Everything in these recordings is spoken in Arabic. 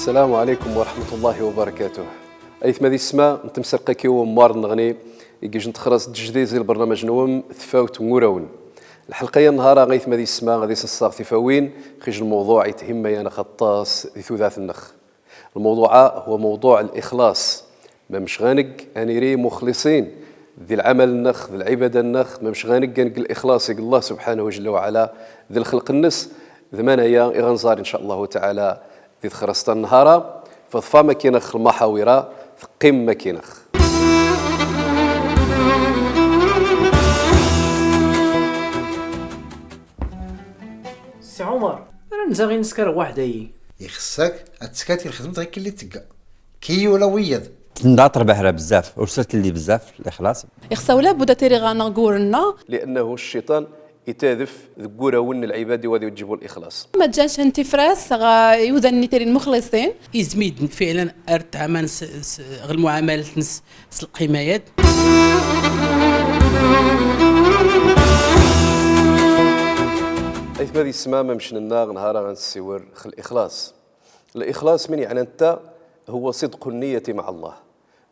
السلام عليكم ورحمة الله وبركاته. أيث ماذي السماء نتمسرقا كيو مار نغني يجي نتخرص تجديزي البرنامج نوم ثفاوت موراون الحلقة النهار غيث ماذي السماء غادي سصاغ ثفاوين خيج الموضوع يتهم أنا خطاس ذي ثوثاث النخ. الموضوع هو موضوع الإخلاص. ما مش غانق أنيري مخلصين ذي العمل النخ ذي العبادة النخ ما مش غانق الإخلاص الله سبحانه وجل وعلا ذي الخلق النس ذي منايا إغنزار إن شاء الله تعالى ذي خرستا النهارة فضفا مكينخ المحاورة ثقيم مكينخ. سي عمر انا نزا غير نسكر وحدي يخصك اتسكاتي الخدمه غير كي اللي تلقى كي ولا ويض تنداطر بحرا بزاف وصلت لي بزاف الاخلاص يخصو لا بد تيري غنقولنا لانه الشيطان يتاذف ذكورة ون العباد وذي يجيبوا الإخلاص. ما جانش انت فراس يوذن تيري المخلصين يزميد فعلا ارتعمان المعاملة نس القيمايات. أيث ماذي السماء ما مشنا النار نهارا غنسيور الإخلاص. الإخلاص من يعني أنت هو صدق النية مع الله.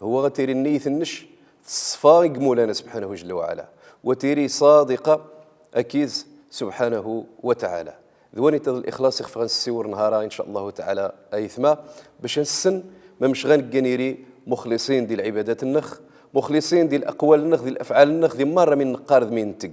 هو غتيري النية النش تصفى مولانا سبحانه جل وعلا وتيري صادقة أكيد سبحانه وتعالى. ذواني تذ الإخلاص يخفى غنسيور نهارا إن شاء الله تعالى أيثما باش نسن ما مش غنقنيري مخلصين دي العبادات النخ مخلصين دي الأقوال النخ دي الأفعال النخ دي مرة من نقارض من تق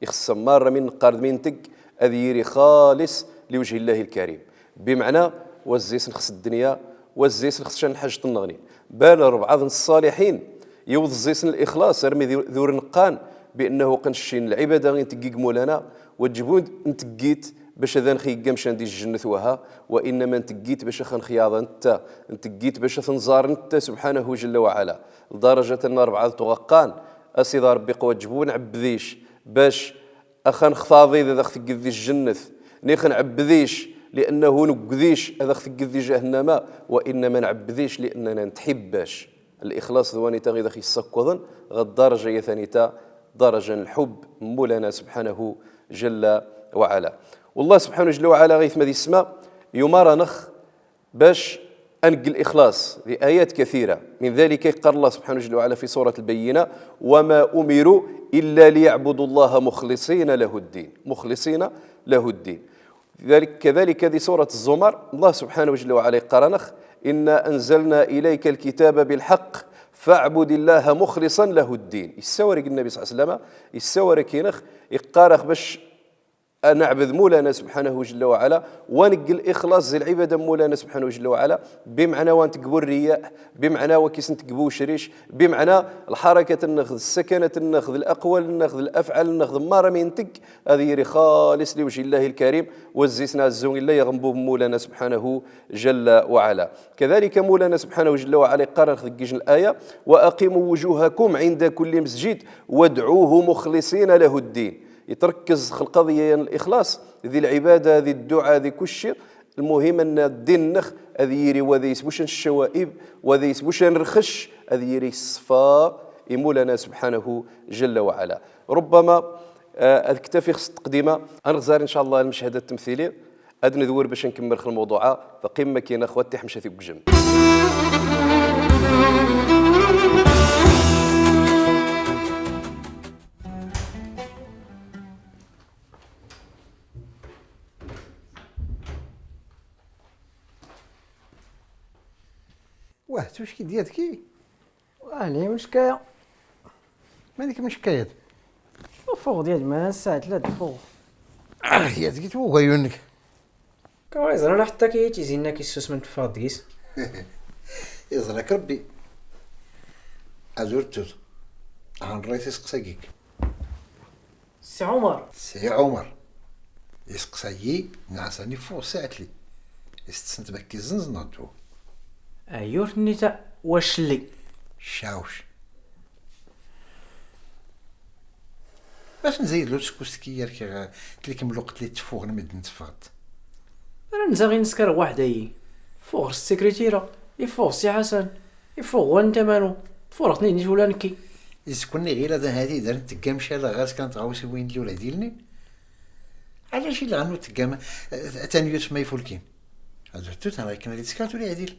يخص مرة من نقارض من تق أذيري خالص لوجه الله الكريم بمعنى وزيس نخص الدنيا وزيس نخص شان حاجة النغني بال ربعض الصالحين يوض زيسن الإخلاص رمي ذور نقان بأنه قنشين العبادة غير تقيق مولانا وتجبون نتقيت باش هذا نخيق مشان دي الجنة وها وإنما نتقيت باش خنخياض انت نتقيت باش تنزار انت سبحانه جل وعلا لدرجة أن ربعض تغقان أسيد ربي قوة جبون عبذيش باش أخان خفاضي إذا خثق ذي الجنة نيخن عبذيش لأنه نقذيش إذا خثق ذي جهنم وإنما نعبذيش لأننا نتحباش الإخلاص ذواني تغيذا خي السكوضن غد درجة يثانيتا درجة الحب مولانا سبحانه جل وعلا. والله سبحانه جل وعلا غيث مذي السماء يمارى نخ باش أنقل الإخلاص ذي آيات كثيرة من ذلك قال الله سبحانه جل وعلا في سورة البينة وما أمروا إلا ليعبدوا الله مخلصين له الدين مخلصين له الدين. كذلك هذه سورة الزمر الله سبحانه جل وعلا قرنخ إنا أنزلنا إليك الكتاب بالحق فاعبد الله مخلصا له الدين. يسورك النبي صلى الله عليه وسلم يسورك كينخ يقارخ باش نعبد مولانا سبحانه جل وعلا ونقل إخلاص زي العبادة مولانا سبحانه جل وعلا بمعنى وانتقبوا الرياء بمعنى وكيس نتقبوا شريش بمعنى الحركة النخذ السكنة النخذ الأقوال النخذ الأفعال النخذ ما رمي ينتق هذه يري خالص لوجه الله الكريم والزيسنا الزون الله يغنبوا مولانا سبحانه جل وعلا. كذلك مولانا سبحانه جل وعلا قرر خذ الآية وأقيموا وجوهكم عند كل مسجد وادعوه مخلصين له الدين. يتركز في القضية الإخلاص ذي العبادة ذي الدعاء ذي كل شيء المهم أن الدين النخ هذي يري وذي يسبوش الشوائب وذي يسبوش الرخش هذي يري الصفاء مولانا سبحانه جل وعلا. ربما أكتفي خص التقديمة أنغزار إن شاء الله المشهد التمثيلي أدن ذور باش نكمل خل الموضوع فقيمة كينا خواتي حمشة بجم. واه توش كي ديالك لي مشكاية مالك مشكايات فوق ديال ما الساعة 3 فوق يا تقيت هو عيونك كويس انا حتى كي تيزينا كيسوس من تفاضيس يزرك ربي ازورتو عن رئيس يسقساكيك سي عمر سي عمر يسقساكي نعساني فوق ساعتلي يستسنت بكي زنزناتو ايور نيتا واش لي شاوش باش نزيد لو سكوستكي يركي تليكم الوقت اللي تفوق نمد نتفقد انا نزا غير نسكر وحدي فوق السكرتيرة يفوق سي حسن يفوق وانت مالو فورقني نيت ولا نكي يسكنني غير هذا هادي درت تقام شالا غاز كانت غاوسي وين الاولى ديالني علاش الا غنو تقام ثاني يوسف ما يفولكين هذا توت انا كنا تسكاتو لي عديل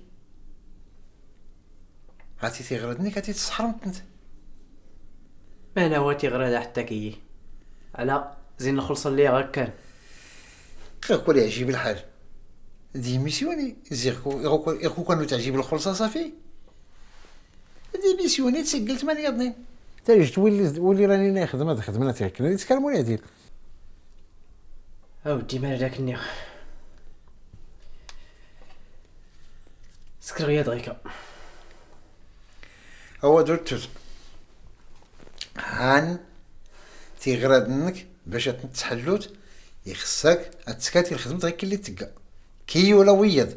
هاتي تيغردني كاتي تسحرمت انت ما انا هو تيغرى حتى كي على زين نخلص اللي غا كان كاكو لي عجيب الحال دي ميسيوني زيركو يغو كانوا تعجيب الخلصه صافي دي ميسيوني تسجلت ماني يضني تاج تولي راني نخدم هاد الخدمه تاعك كنا نتكلموا لي عديل اودي مال داك النيغ سكر غيا دغيكا هو درت هان تيغردنك باش تتحلوت يخصك تسكاتي الخدمه غير كي اللي تلقى كي ولا ويض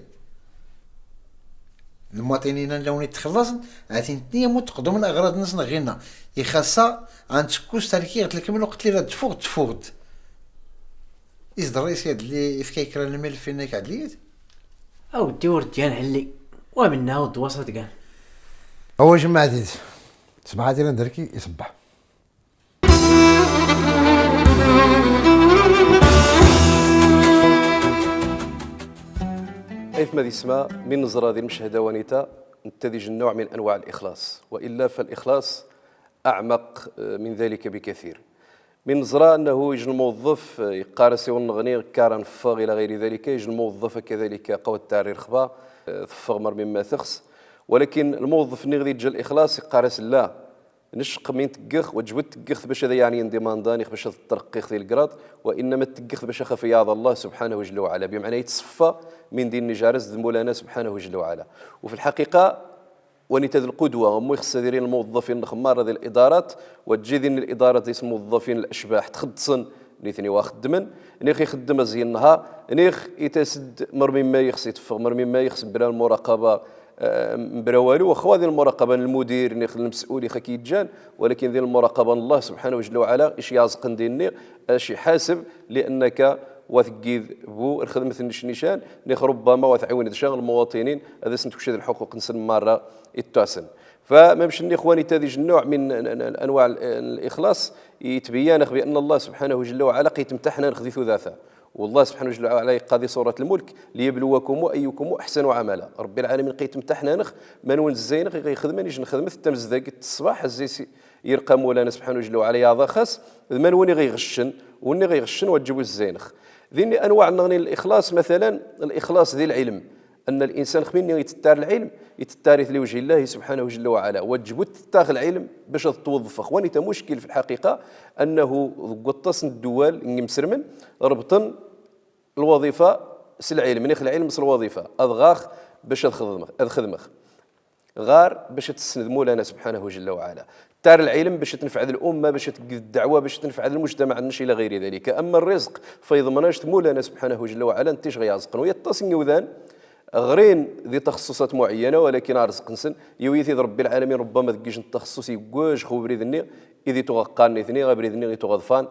المواطنين لو نتخلص عاتيني مو تقدم من اغراض الناس غينا يخاصها عن تكوس تاركي قلت لك من الوقت اللي تفوت إز الرئيس هاد اللي في كيكرا الملف فينا كعدليت اودي ورديان هلي ومنها ودواسط كاع هو جماعة ديت سمعت لنا دركي يصبح كيفما ذي اسمها من نظرة ذي المشهدة ونيتا نتدج النوع من أنواع الإخلاص، وإلا فالإخلاص أعمق من ذلك بكثير. من نظرة أنه يجي الموظف يقارسي ونغني كارا نفغ إلى غير ذلك، يجي الموظف كذلك قوى التعرير خبا ثفغ مر مما ثخس، ولكن الموظف نغذي جا الإخلاص يقارس لا نشق من تقخ وجبت تقخ باش هذا يعني انديمانداني باش ترقي خذي القراط، وانما تقخ باش خفي يعظ الله سبحانه جل وعلا، بمعنى يتصفى من دين نجارز مولانا سبحانه جل وعلا. وفي الحقيقه ونيتاد القدوه هم يخص دايرين الموظفين الخمار هذه الادارات وتجي ذين الادارات ديال الموظفين الاشباح تخدصن نيثني واخدمن نيخ يخدم زينها نيخ يتسد مر مما يخص يتفق مر مما يخص بلا المراقبه مبراوالو واخا هذه المراقبه المدير نيخ المسؤول يخا كيتجان، ولكن ذي المراقبه الله سبحانه وجل وعلا اش يازقن ديني اش يحاسب لانك وثقيد بو الخدمه النشان نيخ ربما وتعاون شغل المواطنين هذا سنتكش هذه الحقوق نسن مره التاسن. فما باش اخواني تادي النوع من انواع الاخلاص يتبين بان الله سبحانه وجل وعلا قيتمتحنا نخذي ثلاثه، والله سبحانه وجل وعلا يقاضي سورة الملك ليبلوكم أيكم أحسن عملا. رب العالمين قيتمتحنا نخ منون الزين غيخدم نيجي نخدم التمزدق الصباح الزي يرقى مولانا سبحانه وجل وعلا يا خاص منوني غيغشن وني غيغشن وتجيبو الزينخ. ذيني أنواع نغني الإخلاص مثلا الإخلاص ذي العلم، أن الإنسان خميني يتتار العلم يتتارث لوجه الله سبحانه وجل وعلا وتجبو تتاخ العلم باش توظف. اخواني تا مشكل في الحقيقه انه قطصن الدول مسرمن ربطن الوظيفه سل العلم نيخ العلم سل الوظيفه اضغاخ باش تخدمخ غار باش تسند مولانا سبحانه وجل وعلا تار العلم باش تنفع الامه باش تقد الدعوه باش تنفع المجتمع النش الى غير ذلك. اما الرزق فيضمناش مولانا سبحانه وجل وعلا انتش غيازقن ويتصن يوذان غرين ذي تخصصات معينه، ولكن ارزق نسن يويثي رب العالمين ربما ذكيش التخصص يقواش خو بريدني اذا تغقان ثني غبريدني تغضفان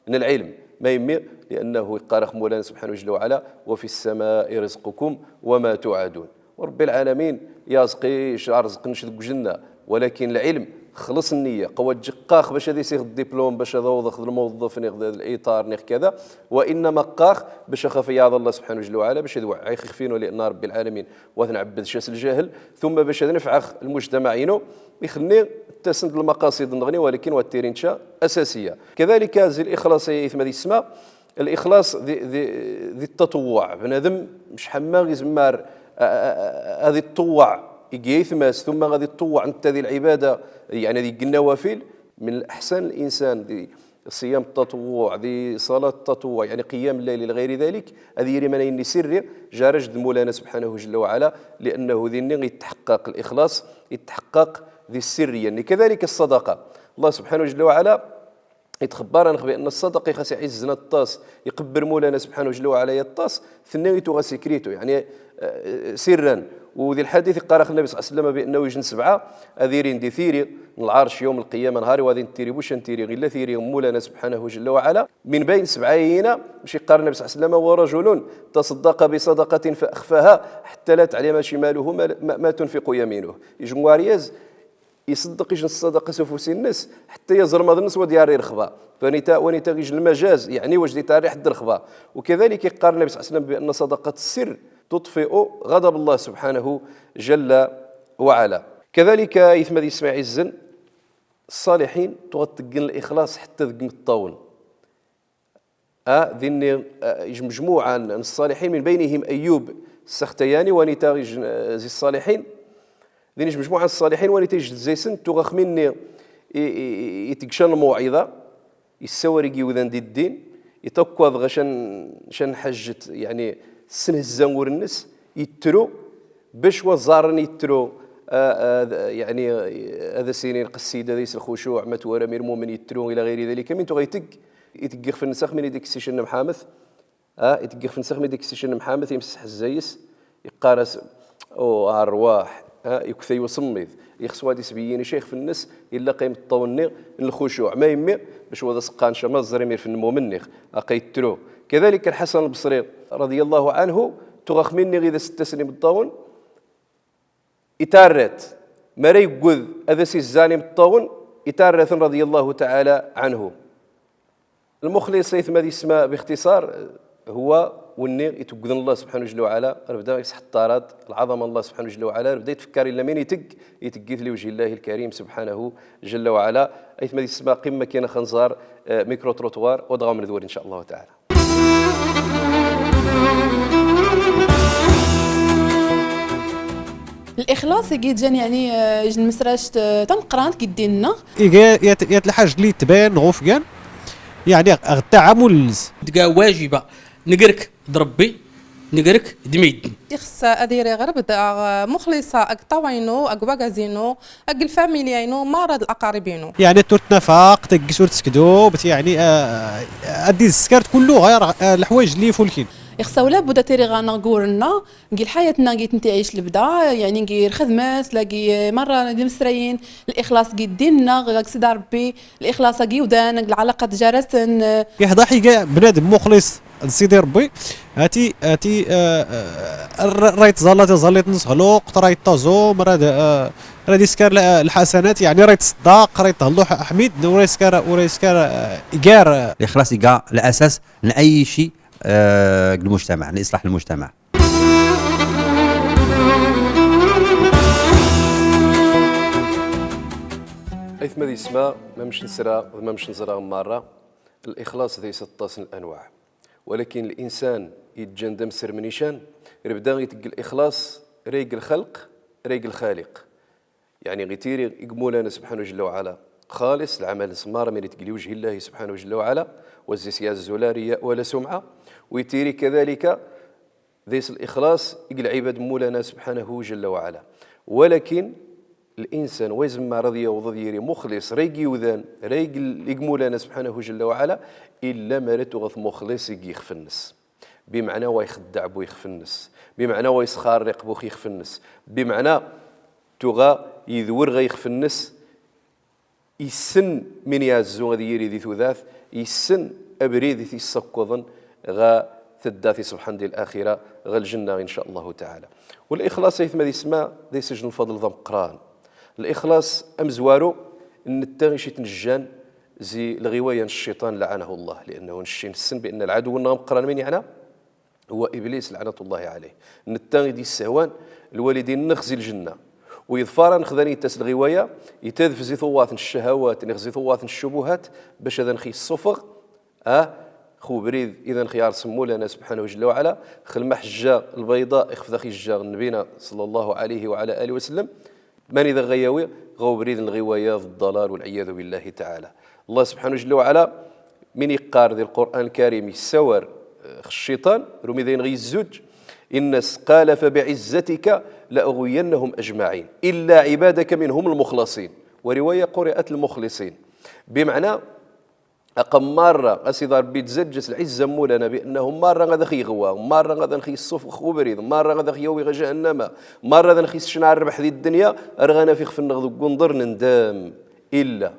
من العلم ما يمي لانه يقارخ مولانا سبحانه وجل وعلا وفي السماء رزقكم وما توعدون. ورب العالمين يازقيش ارزق نشد جنه، ولكن العلم خلص النيه قوة جقاخ باش هذا يصيغ الدبلوم باش هذا ياخذ الموظف ناخذ الاطار ناخذ كذا، وانما قاخ باش خاف يعظ الله سبحانه وجل وعلا باش يوعي خفينه لان رب العالمين وتنعبد شاس الجاهل، ثم باش نفع المجتمع ينو يخلي تسند المقاصد نغني ولكن والتيرينشا اساسيه. كذلك زي الاخلاص يثم هذه السماء الاخلاص ذي التطوع بنادم مش حما يزمار هذه التطوع يثمس ثم غادي تطوع انت هذه العباده يعني ذي النوافل من الاحسن الانسان ذي صيام التطوع ذي صلاه التطوع يعني قيام الليل الى غير ذلك هذه يرمنين سري جارج مولانا سبحانه جل وعلا لانه ذي يتحقق الاخلاص يتحقق ذي السريه. يعني كذلك الصدقه الله سبحانه جل وعلا يتخبر بان الصدقه خاص يعزنا الطاس يقبر مولانا سبحانه جل وعلا يطاس ثنيته غسكريته يعني سرا. وذي الحديث قال النبي صلى الله عليه وسلم بانه يجن سبعه اذيرين دي ثيري العرش يوم القيامه نهاري وهذه نتيري بوش نتيري غير ثيري مولانا سبحانه جل وعلا من بين سبعين ماشي قال النبي صلى الله عليه وسلم ورجل تصدق بصدقه فاخفاها حتى لا تعلم شماله ما تنفق يمينه. يجموارياز يصدق يجن الصدقه سوف الناس حتى يزرم الناس وديار يرخبا ونتا يجن المجاز يعني واش دي تاريخ حد الرخبا. وكذلك قال النبي صلى الله عليه وسلم بان صدقه السر تطفئ غضب الله سبحانه جل وعلا. كذلك إثم ذي اسماعيل الزن الصالحين تغطقن الإخلاص حتى ذق الطاون ذن مجموعة من الصالحين من بينهم أيوب السختياني ونتاج زي الصالحين ذن مجموعة الصالحين ونتاج زيسن تغخ مني يتقشن الموعظة يسوري وذن دي الدين يتوكوض غشان حجت يعني السنة الزنور الناس يترو باش وزارن يترو يعني هذا سنين قصيدة ذيس الخشوع متورى مرمومن يترو إلى غير ذلك من تغيتق يتقخ في النسخ من يديك سيشن محامث يتقخ في النسخ من يديك سيشن محامث يمسح الزيس يقارس أو أرواح يكثي وصمذ يخصوا هذه سبيين شيخ في الناس إلا قيم الطونيغ الخشوع ما يمي باش هذا سقان شمال زريمير في النمو منيخ أقيترو. كذلك الحسن البصري رضي الله عنه تغخ مني غير 6 سنين بالطاون إتارت مري قذ هذا سي الزاني بالطاون إتارت رضي الله تعالى عنه. المخلص يثم ذي اسماء باختصار هو والني يتوقذن الله سبحانه جل وعلا بدا يصح الطارد العظمه الله سبحانه جل وعلا بدا يتفكر الا من يتقيث لوجه الله الكريم سبحانه جل وعلا. ايثم ذي اسماء قمه كاين خنزار ميكرو تروتوار ودغا من ذور ان شاء الله تعالى. الاخلاص جان يعني جن مسراش تنقران كيدينا يا الحاج اللي تبان غوفكان يعني التعامل تلقى واجبه نقرك ضربي نقرك دميد يخص اديري غرب مخلصه اكطوينو اكباغازينو اك الفاميليينو مرض الاقاربينو يعني تنفاق تكسور تسكدو يعني ادي السكرت كله غير الحوايج اللي فولكين يخص ولا بدا تيري غانا قورنا نقي حياتنا قيت نتعيش لبدا يعني نقي الخدمات لاقي مره مسريين الاخلاص قي ديننا غاك سيدي ربي الاخلاص قي ودان العلاقات جارسن يحضحي كاع بنادم مخلص سيدي ربي هاتي رايت زالت نسهلوق رايت تازوم راه يسكر الحسنات يعني رايت صداق رايت تهلو حميد وريسكر إيجار. الإخلاص يقع الأساس لأي شيء المجتمع لإصلاح المجتمع. أيثم ذي اسماء ما مش نسرى وما مش نزرى مرة الإخلاص ذي 16 الأنواع ولكن الإنسان يتجندم سر منيشان يبدا يتقل الإخلاص ريق الخلق ريق الخالق يعني غيتيري يقمولانا سبحانه جل وعلا خالص العمل سمار من يتقل وجه الله سبحانه جل وعلا والزيسياز الزولارية ولا سمعة ويتيري كذلك ذيس الإخلاص يقل عباد مولانا سبحانه جل وعلا. ولكن الإنسان ويزما رضي وضيري مخلص ريقي وذان ريق يقمولانا سبحانه جل وعلا إلا ما رتغث مخلص يخف النس بمعنى ويخدع بو يخف النس بمعنى ويسخارق بو يخف النس بمعنى تغا يذور غا يخف النس يسن من يعزو غادي يري ذي ثلاث يسن أبريد ذي السكوضن غا ثداثي سبحان دي الآخرة غا الجنة إن شاء الله تعالى. والإخلاص يثم ذي اسماء ذي سجن الفضل ضم قران الإخلاص أمزوارو أن التغيشي تنجان زي الغواية الشيطان لعنه الله لأنه نشين السن بأن العدو النغم قران من يعني هو إبليس لعنة الله عليه نتاغي دي السهوان الوالدين نخزي الجنة ويظفر نخذني تاس الغواية يتذفزي ثواث الشهوات نخزي ثواث الشبهات باش هذا نخي الصفغ خو بريد إذا خيار سمو لنا سبحانه جل وعلا خل حجة البيضاء اخفذ خجة نبينا صلى الله عليه وعلى آله وسلم من إذا غياوي غو بريد الغواية الضلال والعياذ بالله تعالى. الله سبحانه جل وعلا من يقار ذي القرآن الكريم يسور الشيطان رمي ذين غي الزوج الناس قال فبعزتك لأغوينهم أجمعين إلا عبادك منهم المخلصين ورواية قرأت المخلصين بمعنى أقم مرة أسيد ربي تزجس العزة مولانا بأنهم مرة غدا خي غوا مرة غدا نخي الصف خبريض مرة غدا خي يوي جهنم مرة غدا نخي الشنع الربح ذي الدنيا أرغانا في خف النغض قنضر نندام إلا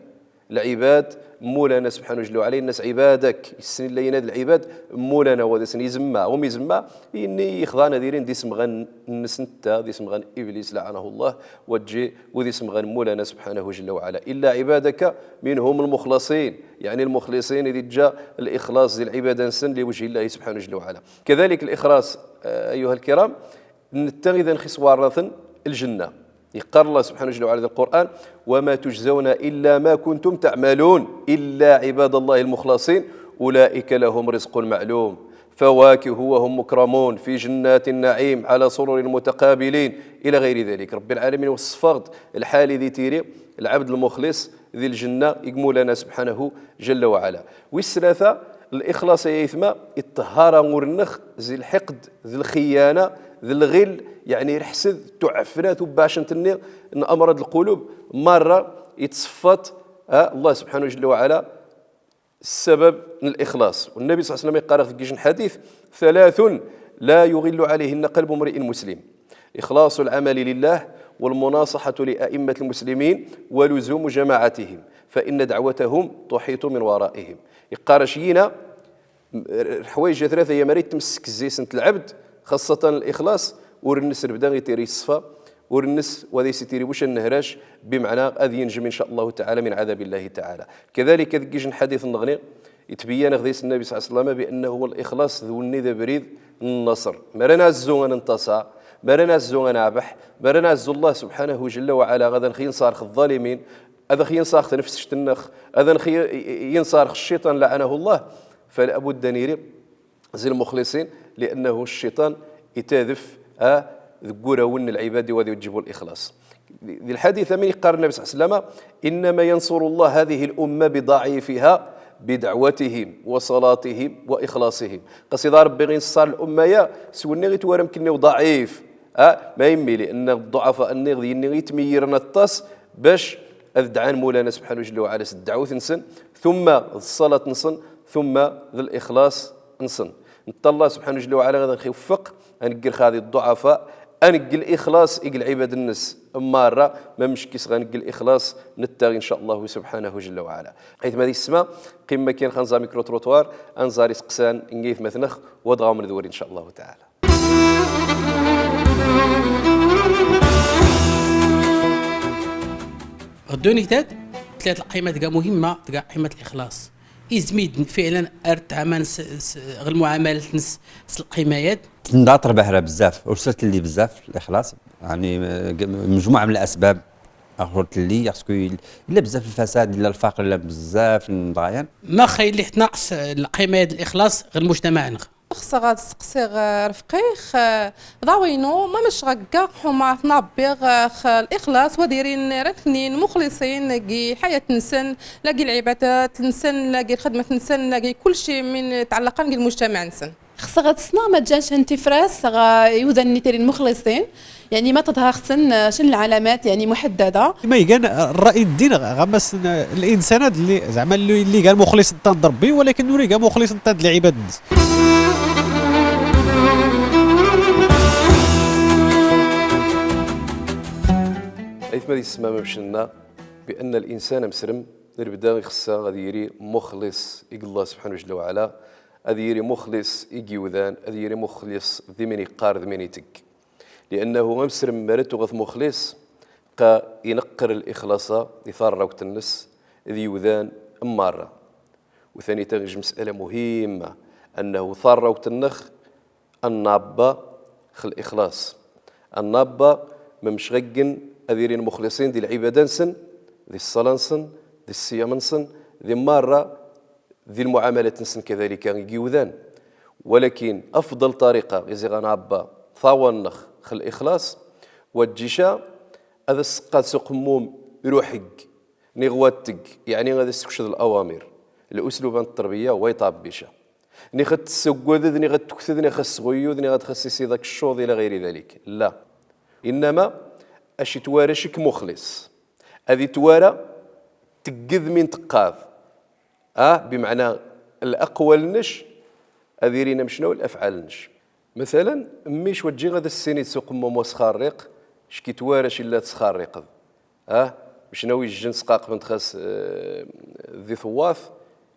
العباد مولانا سبحانه جل وعلا. الناس عبادك يسن الله يناد العباد مولانا وهذا سن يزمى هم يزمى إني يخضعنا ديرين دي سمغان النسنتا دي سمغان إبليس لعنه الله وجي ودي سمغان مولانا سبحانه جل وعلا إلا عبادك منهم المخلصين، يعني المخلصين إذا جاء الإخلاص ديال العبادة نسن لوجه الله سبحانه جل وعلا. كذلك الإخلاص أيها الكرام نتغذ نخص وارثا الجنة. يقال الله سبحانه جل وعلا في القرآن وما تجزون إلا ما كنتم تعملون إلا عباد الله المخلصين أولئك لهم رزق معلوم فواكه وهم مكرمون في جنات النعيم على سرر متقابلين إلى غير ذلك. رب العالمين وصفغت الحال ذي تيري العبد المخلص ذي الجنة يقمو لنا سبحانه جل وعلا. والثلاثة الإخلاص يا إثما الطهارة ورنخ ذي الحقد ذي الخيانة ذي الغل، يعني الحسد تعفنات باش نتني ان امراض القلوب مره يتصفت الله سبحانه جل وعلا السبب من الاخلاص. والنبي صلى الله عليه وسلم يقرأ في كيش حديث ثلاث لا يغل عليهن قلب امرئ مسلم: اخلاص العمل لله والمناصحه لائمه المسلمين ولزوم جماعتهم فان دعوتهم تحيط من ورائهم. يقرأ شينا حوايج ثلاثه يا مريت تمسك زيسنة العبد خاصة الإخلاص ورنس بدا غيتيري الصفا ورنس وذي سيتيري واش النهراش بمعنى غادي ينجم إن شاء الله تعالى من عذاب الله تعالى. كذلك ذكيش الحديث النغني يتبين غديس النبي صلى الله عليه وسلم بأنه الإخلاص ذو الندى بريد النصر. مرنا الزو ننتصى مرنا الزو نعبح مرنا الزو الله سبحانه جل وعلا غدا نخي ينصارخ الظالمين هذا خي ينصارخ نفس الشتنخ هذا خي ينصارخ الشيطان لعنه الله. فلا بد نيري زي المخلصين لأنه الشيطان يتاذف ذكورة ون العباد وذي يجيبوا الإخلاص. ذي الحديث من قال النبي صلى الله عليه وسلم إنما ينصر الله هذه الأمة بضعيفها بدعوتهم وصلاتهم وإخلاصهم. قصيدة ربي غير نصار الأمة يا سوني غير توارم كني ضعيف ما يمي لأن الضعفاء أني غادي يتميرنا الطاس باش أذدعان مولانا سبحانه جل وعلا الدعوة نسن ثم الصلاة نسن ثم ذي الإخلاص نسن. نتا الله سبحانه جل وعلا غادي نخفق انقل هذه الضعفاء انقل الاخلاص يقل عباد الناس ماره ما مشكيس غنقل الاخلاص نتاغي ان شاء الله سبحانه جل وعلا. حيث ما هذه السماء قمه كاين خنزا ميكرو تروتوار انزاري سقسان نقيث مثنخ ودغاو من ذوري ان شاء الله تعالى. غدوني تاد ثلاث القيمات كاع مهمه كاع قيمه الاخلاص يزميد فعلا ارتعمان غير المعامله نس القيميات نضاط ربح بزاف وصلت لي بزاف الاخلاص يعني مجموعه من الاسباب اخرت لي خاصكو الا بزاف الفساد الا الفقر الا بزاف الضغيان ما خير اللي تناقص القيميات الاخلاص غير المجتمع خصها غتسقسي رفقيخ ضاوينو ما مش غكا حما تنبيغ الاخلاص وديرين ركنين مخلصين كي حياه نسن لاقي العبادات نسن لاقي الخدمه نسن لاقي كل شيء من تعلق بالمجتمع نسن. خصها غتصنع ما تجانش انت فراس يوذن نتيرين مخلصين يعني ما تظهر خصن شن العلامات يعني محدده. ما يقال الراي الدين غمس الانسان اللي زعما اللي قال مخلص نتاع ربي ولكن نوري قال مخلص نتاع العباد الناس. حيث ما يسمى مشنا بأن الإنسان مسرم نبدا خصها غادي يري مخلص يقول الله سبحانه جل وعلا غادي يري مخلص يجيوذان غادي يري مخلص ذي من يقار ذي من يتك لأنه مسرم مرتو غث مخلص قا ينقر الإخلاص يثار وقت النس ذي يوذان أمارة. وثاني تنجم مسألة مهمة أنه ثار وقت النخ النابة خل الإخلاص النابة ممش غقن أذيرين المخلصين دي العبادة نسن ذي الصلاة نسن ذي الصيام نسن ذي مرة ذي المعاملة نسن كذلك يجيوذان. ولكن أفضل طريقة يزيغان عبا ثاوى النخ خل الإخلاص والجيشة هذا السقاد سقموم يروحق نغواتك يعني غادي تسكشد الأوامر الأسلوب التربية ويطاب بيشا ني غاد تسكوذ ني غاد تكثذ ني خاص غيوذ ني غاد خاص ذاك الشوط إلى غير ذلك لا إنما أشي توارى شك مخلص هذه توارى تقذ من تقاذ بمعنى الأقوال نش أذيرين مشنو الأفعال نش. مثلا ميش وجي غدا السيني تسوق موس خارق شكي توارى شي لا تسخارق باش ناوي الجنس قاق بنت خاص ذي ثواث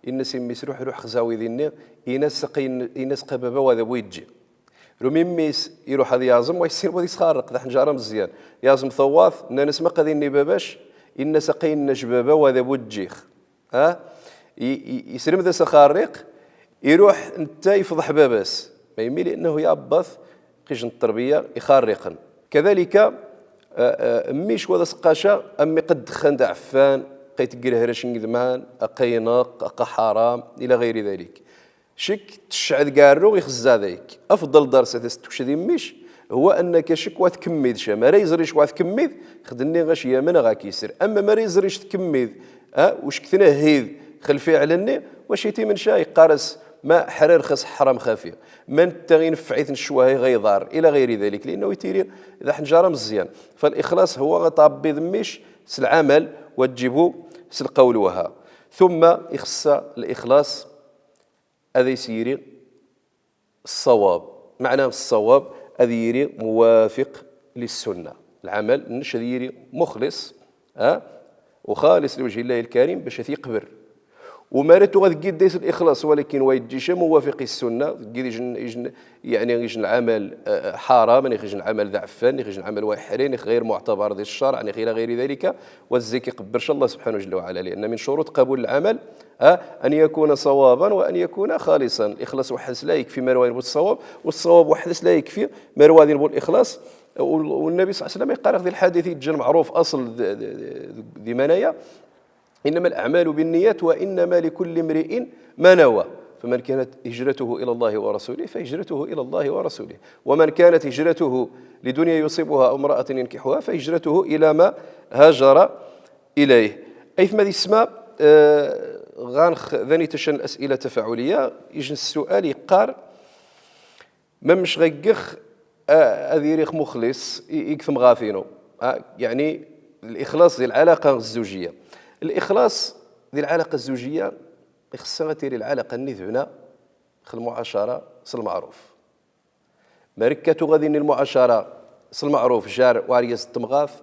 الناس يميس روح خزاوي ذي إناس قبابة وهذا بويجي رومي ميس يروح هذا يازم ويصير بودي يسخارق ذا حنجارة مزيان يازم ثواث ناس ما قاذين نباباش الناس قين نجبابة وهذا بوجيخ يسلم ذا سخارق يروح انت يفضح باباس ما يمي لانه يعبث قيش التربيه يخارقا كذلك ميش وذا سقاشا امي قد خند عفان قيت قيل هرش ذمان اقيناق اقا حرام الى غير ذلك شك تشعد قارو يخز ذاك افضل درس تستكشدي ميش هو انك شك وتكميد شا ما ريزريش وتكميد خدني غاش يمن غاك يسر اما ما ريزريش تكميد واش كثنا هيذ خلفي علني واش يتي من شاي قارس ما حرير خص حرام خافيه من تغين فعيث الشواهي غيضار الى غير ذلك لانه يتيري اذا حنجره مزيان فالاخلاص هو غطابي ذميش العمل وتجيبو قولوها ثم يخص الاخلاص هذا يسيري الصواب معناه الصواب هذا يري موافق للسنه العمل نش يري مخلص وخالص لوجه الله الكريم باش يقبر ومارتو غتقيد ديس الاخلاص ولكن ويجيش موافق السنه يعني يجن العمل حرام يجن العمل ذعفان يجن العمل واحرين غير معتبر ذي الشرع الى غير ذلك والزكي يقبرش الله سبحانه جل وعلا لان من شروط قبول العمل ان يكون صوابا وان يكون خالصا الاخلاص وحدث لا يكفي مروان بالصواب والصواب وحدث لا يكفي مروان بالاخلاص والنبي صلى الله عليه وسلم يقال ذي الحديث يتجن معروف اصل ذي منايا إنما الأعمال بالنيات وإنما لكل امرئ ما نوى فمن كانت هجرته إلى الله ورسوله فهجرته إلى الله ورسوله ومن كانت هجرته لدنيا يصيبها أو امرأة ينكحها فهجرته إلى ما هاجر إليه أيثما ذي اسماء غانخ ذاني تشن أسئلة تفاعلية يجن السؤال يقار ما مش غيقخ أذيريخ مخلص يكثم غاثينو يعني الإخلاص ذي العلاقة الزوجية الإخلاص ذي العلاقة الزوجية خصها تيري العلاقة النذبنا خل المعاشرة صل المعروف ماركة تغذيني المعاشرة صل المعروف جار وعريس التمغاث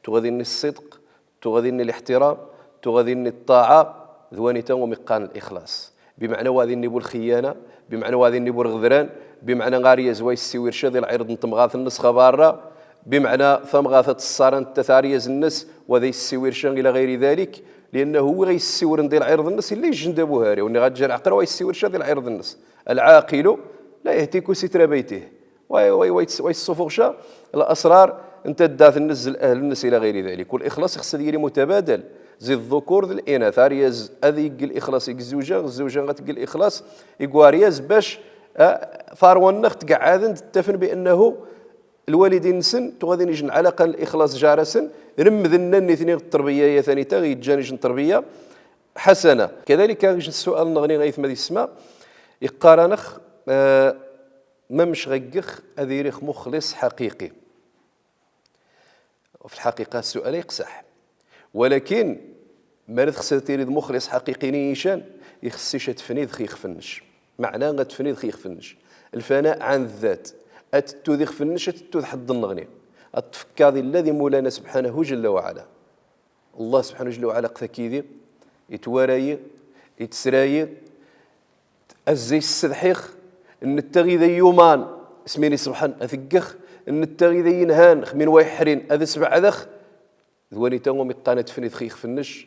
تغذيني الصدق تغذيني الاحترام تغذيني الطاعة ذواني تنو مقان الإخلاص بمعنى واذيني بو الخيانة بمعنى واذيني بو الغذران بمعنى غاريا زواي السوير شاذي العرض نتمغاث النسخة بارا بمعنى ثمغاثة الصارن تثاريز الناس وذي السوير شان إلى غير ذلك لأنه هو غي السور ندير عرض الناس اللي يجندبو هاري وني غاتجر عقل ويسور شاذي العرض الناس العاقل لا يهتك ستر بيته ويصفغشا الأسرار انت داث النزل أهل الناس إلى غير ذلك والإخلاص خص ديري متبادل زي الذكور ذي الإناث أرياز أذي يقل الإخلاص الزوجة غتقل الإخلاص يقوارياز باش ثاروا النخت قاعد تتفن بأنه الوالدين سن تغادي نجن علاقة الإخلاص جارسن رمذنا الاثنين التربية ثاني تاغي جانيجن تربية حسنة كذلك السؤال نغني غيث مدي السماء يقارنخ ما مش غيقخ أذيريخ مخلص حقيقي وفي الحقيقة السؤال يقسح ولكن ما خصها تيريد مخلص حقيقي نيشان يخصيش تفنيد خي يخفنش معناه غتفنيد خي يخفنش الفناء عن الذات أتتوذي خفنش أتتوذ حد النغني التفكاذي الذي مولانا سبحانه جل وعلا الله سبحانه جل وعلا قثكيذي يتواراي يتسراي الزي السدحيخ ان التغي ذي يومان اسميني سبحان اثقخ ان التغي ذي ينهان من ويحرين اذا سبع ذخ ذواني تنغم قانة فنيد خيخ فنش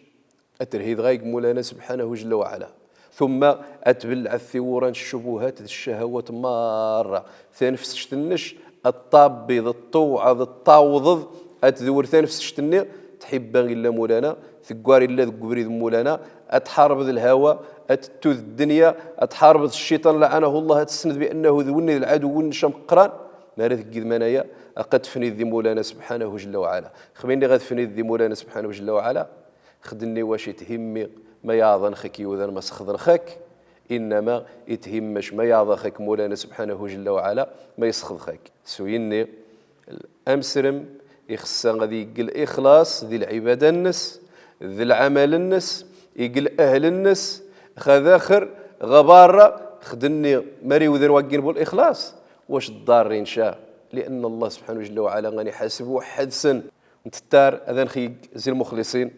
اترهيد غايق مولانا سبحانه جل وعلا ثم اتبلع الثوران الشبهات الشهوات مارة ثانفس شتنش الطابي الطوعة الطاوض اتذور ثانفس شتني تحب إلا مولانا ثقواري إلا ذقبري مولانا أتحارب ذي الهوى أتتوذ الدنيا أتحارب الشيطان لعنه الله أتسند بأنه ذوني العدو ونشم قران ما رث قد منايا أقد فني ذي مولانا سبحانه جل وعلا خميني غاد فني ذي مولانا سبحانه جل وعلا خدني واش تهمي ما يعظن خك يوذن ما سخذن خك إنما يتهمش ما يعظن خك مولانا سبحانه جل وعلا ما يسخذ خك سويني أمسرم يخص غادي يقل إخلاص ذي العبادة النس ذي العمل النس يقل أهل النس خذ آخر غبارة خدني مري وذن وقين بالإخلاص واش الضار إن شاء لأن الله سبحانه جل وعلا غني حاسب واحد سن نتتار اذان خيق زي المخلصين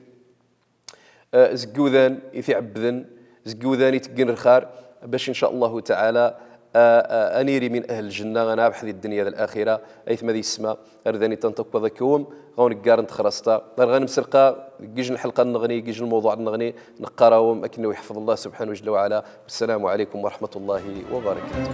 زكوذان يثعبذن زكوذان يتقن الخار باش ان شاء الله تعالى انيري من اهل الجنه غانا ابحث الدنيا الاخره ايث ما ذي السماء ارداني تنطق ذكوم غون كارن تخرستا غنمسرقا كيجن الحلقه نغني كيجن الموضوع نغني نقراهم اكنه يحفظ الله سبحانه وجل وعلا. والسلام عليكم ورحمه الله وبركاته.